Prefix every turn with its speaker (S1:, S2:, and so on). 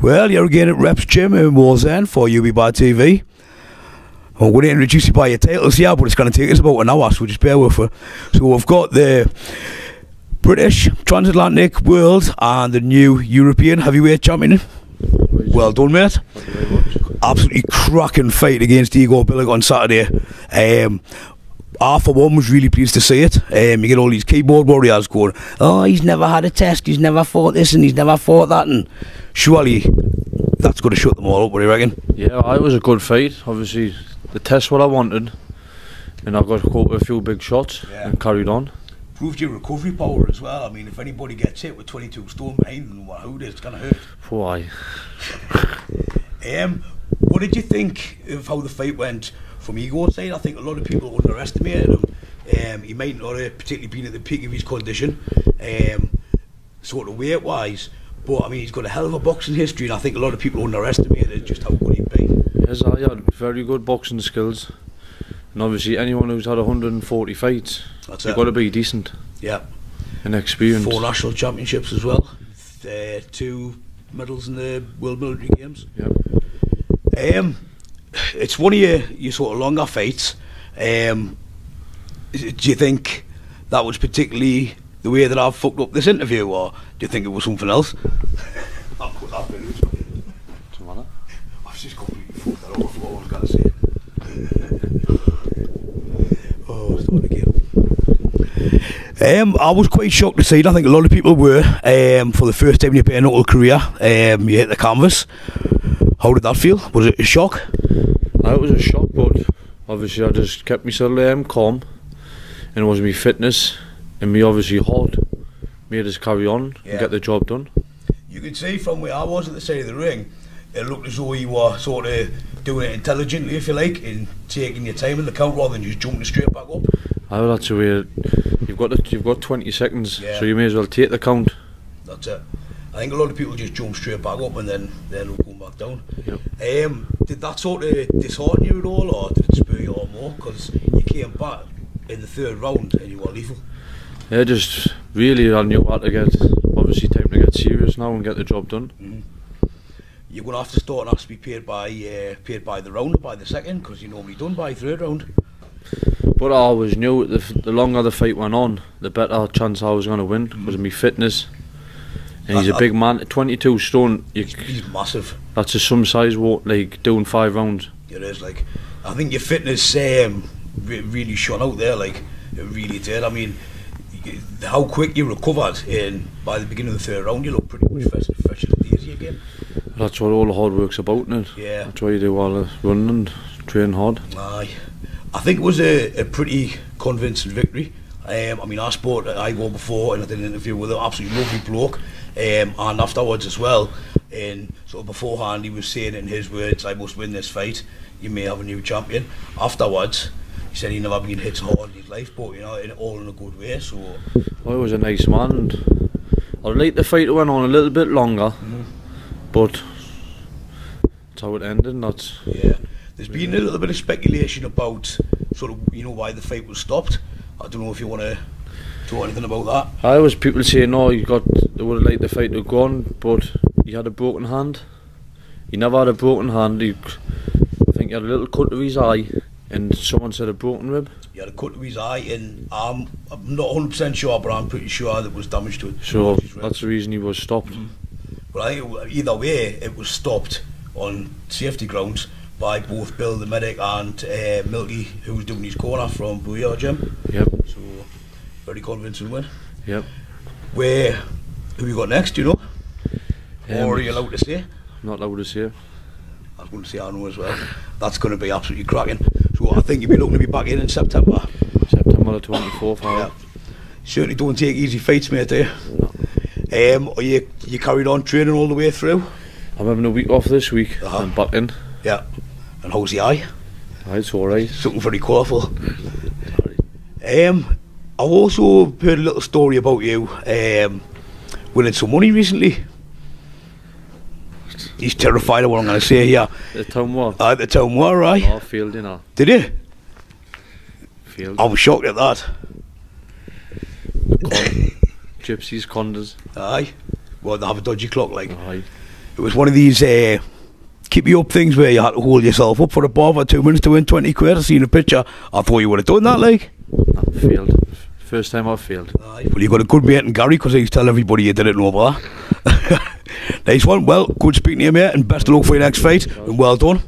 S1: Well, you're again at Reps Gym in Wallsend for UB Bar TV. I'm going to introduce you by your titles here, but it's going to take us about an hour, so just bear with it. So we've got the British, Transatlantic, World and the new European Heavyweight Champion. Well done, mate.
S2: Thank you very much.
S1: Absolutely cracking fight against Igor Billig on Saturday. I, for one, was really pleased to see it. You get all these keyboard warriors going, oh, he's never had a test, he's never fought this and he's never fought that, and surely that's going to shut them all up, what do you reckon?
S2: Yeah, it was a good fight. Obviously, the test what I wanted, and I got caught with a few big shots and carried on.
S1: Proved your recovery power as well. I mean, if anybody gets hit with 22 stone behind them, who it is, it's going to hurt.
S2: Why?
S1: What did you think of how the fight went from Igor's side? I think a lot of people underestimated him. He might not have particularly been at the peak of his condition, sort of weight-wise, but I mean, he's got a hell of a boxing history, and I think a lot of people underestimated just how good he'd be.
S2: Yes, I had very good boxing skills, and obviously anyone who's had 140 fights, you've got to be decent.
S1: Yeah.
S2: And experienced.
S1: 4 national championships as well. 2 medals in the World Military Games.
S2: Yeah.
S1: It's one of your sort of longer fights. Do you think that was particularly the way that I've fucked up this interview, or do you think it was something else? I'll put that bit loose.
S2: What's the matter?
S1: I've just completely fucked that over what I was going to say. Oh, start again. I was quite shocked to see it. I think a lot of people were. For the first time in your bare knuckle career, you hit the canvas. How did that feel? Was it a shock?
S2: It was a shock, but obviously I just kept myself calm, and it was my fitness and me obviously hard made us carry on and get the job done. You
S1: could see from where I was at the side of the ring, it looked as though you were sort of doing it intelligently, if you like, and taking your time in the count rather than just jumping straight back up.
S2: That's the way. You've got 20 seconds, so you may as well take the count.
S1: That's it. I think a lot of people just jump straight back up and then going back down.
S2: Yep.
S1: Did that sort of dishearten you at all, or did it spur you on more? Because you came back in the 3rd round and you were lethal.
S2: Yeah, just really I knew what to get. Obviously, time to get serious now and get the job done.
S1: You're going to have to start and have to be paid by the round or by the second, because you're normally done by 3rd round.
S2: But I always knew the longer the fight went on, the better chance I was going to win because of my fitness. And he's a big man, 22 stone.
S1: He's massive.
S2: That's a some size walk, like doing 5 rounds.
S1: It is, like, I think your fitness really shone out there, like, it really did. I mean, how quick you recovered, and by the beginning of the 3rd round, you look pretty much fresh as daisy again.
S2: That's what all the hard work's about, isn't it?
S1: Yeah.
S2: That's why you do all the running and train hard.
S1: Aye. I think it was a pretty convincing victory. I mean, I spoke to Igor before and I did an interview with him, absolutely lovely bloke, and afterwards as well, and sort of beforehand he was saying in his words, I must win this fight, you may have a new champion. Afterwards, he said he'd never been hit so hard in his life, but you know, all in a good way. So
S2: well, he was a nice man, and I'd like the fight went on a little bit longer, but that's how it ended, and that's...
S1: Yeah. There's been a little bit of speculation about sort of, you know, why the fight was stopped. I don't know if you want to talk anything about that.
S2: I was people saying, no, they would have liked the fight to go on, but he had a broken hand. He never had a broken hand. I think he had a little cut to his eye, and someone said a broken rib. He
S1: had a cut to his eye, and I'm not 100% sure, but I'm pretty sure there was damage to it.
S2: So that's the reason he was stopped.
S1: But I think either way, it was stopped on safety grounds by both Bill the medic and Milky, who was doing his corner from Booyah Gym.
S2: Yep.
S1: So very convincing win.
S2: Yep.
S1: Who you got next, do you know? Or are you allowed to say?
S2: I'm not allowed to say.
S1: I was going to say I know as well. That's going to be absolutely cracking. So I think you'll be looking to be back in September.
S2: September the 24th.
S1: Yeah. Certainly don't take easy fights, mate, do you?
S2: No.
S1: Are you carried on training all the way through?
S2: I'm having a week off this week. I'm back in.
S1: Yeah. And how's the eye?
S2: It's alright.
S1: Something very colourful. I've also heard a little story about you winning some money recently. He's terrified of what I'm going to say here.
S2: The town war?
S1: The town war, right?
S2: I failed in that.
S1: Did you?
S2: Failed.
S1: I was shocked at that.
S2: Gypsies, condos.
S1: Aye. Well, they have a dodgy clock, like.
S2: Aye.
S1: it was one of these keep you up things where you had to hold yourself up for a bar for 2 minutes to win 20 quid. I seen a picture. I thought you would have done that, like.
S2: I failed. First time I've failed.
S1: Well, you got a good mate in Gary, because he's telling everybody you did it over that. Nice one. Well, good speaking to you, mate, and best of luck for your next fight, and well done.